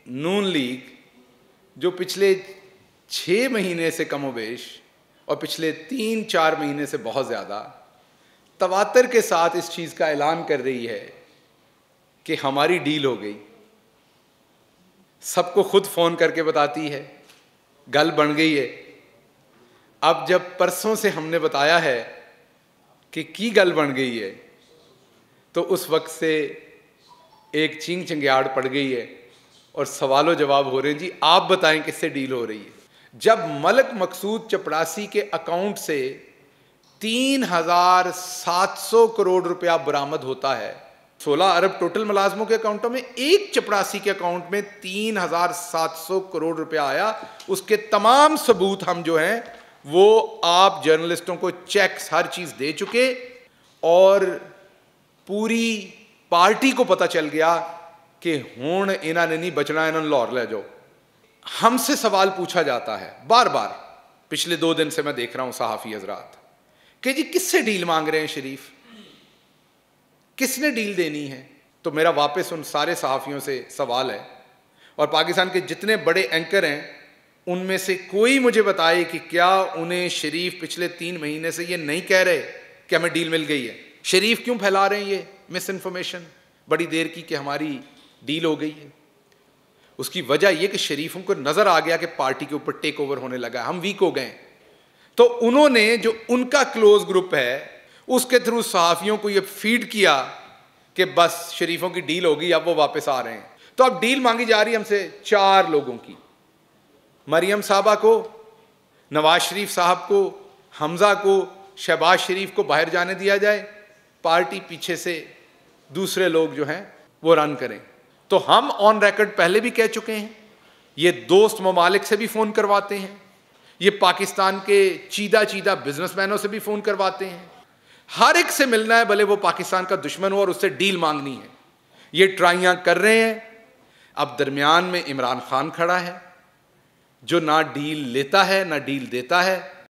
नून league जो पिछले 6 महीने से कमोबेश और पिछले 3-4 महीने से बहुत ज़्यादा तवातर के साथ इस चीज़ का ऐलान कर रही है कि हमारी डील हो गई, सबको खुद फ़ोन करके बताती है गल बन गई है। अब जब परसों से हमने बताया है कि की गल बन गई है, तो उस वक्त से एक चींग चंगियाड़ पड़ गई है और सवालों जवाब हो रहे हैं, जी आप बताएं किससे डील हो रही है। जब मलक मकसूद चपड़ासी के अकाउंट से 3,700 करोड़ रुपया बरामद होता है, 16 अरब टोटल मुलाजमों के अकाउंटों में, एक चपड़ासी के अकाउंट में 3,700 करोड़ रुपया आया, उसके तमाम सबूत हम जो हैं वो आप जर्नलिस्टों को चेक्स हर चीज दे चुके, और पूरी पार्टी को पता चल गया कि हुण इन्होंने नहीं बचना, इन्होंने लाहौर ले जाओ। हमसे सवाल पूछा जाता है बार बार, पिछले 2 दिन से मैं देख रहा हूं सहाफी हजरात, कि जी किससे डील मांग रहे हैं शरीफ, किसने डील देनी है। तो मेरा वापस उन सारे सहाफियों से सवाल है, और पाकिस्तान के जितने बड़े एंकर हैं उनमें से कोई मुझे बताए कि क्या उन्हें शरीफ पिछले 3 महीने से ये नहीं कह रहे कि हमें डील मिल गई है। शरीफ क्यों फैला रहे हैं ये मिस इन्फॉर्मेशन बड़ी देर की कि हमारी डील हो गई है? उसकी वजह यह कि शरीफों को नजर आ गया कि पार्टी के ऊपर टेक ओवर होने लगा, हम वीक हो गए, तो उन्होंने जो उनका क्लोज ग्रुप है उसके थ्रू सहाफियों को यह फीड किया कि बस शरीफों की डील होगी, अब वो वापस आ रहे हैं। तो अब डील मांगी जा रही है हमसे 4 लोगों की, मरियम साहबा को, नवाज शरीफ साहब को, हमजा को, शहबाज शरीफ को बाहर जाने दिया जाए, पार्टी पीछे से दूसरे लोग जो हैं वो रन करें। तो हम ऑन रिकॉर्ड पहले भी कह चुके हैं, ये दोस्त ममालिक से भी फ़ोन करवाते हैं, ये पाकिस्तान के चीदा बिजनेसमैनों से भी फ़ोन करवाते हैं, हर एक से मिलना है, भले वो पाकिस्तान का दुश्मन हो, और उससे डील मांगनी है। ये ट्राइयां कर रहे हैं। अब दरमियान में इमरान खान खड़ा है जो ना डील लेता है ना डील देता है।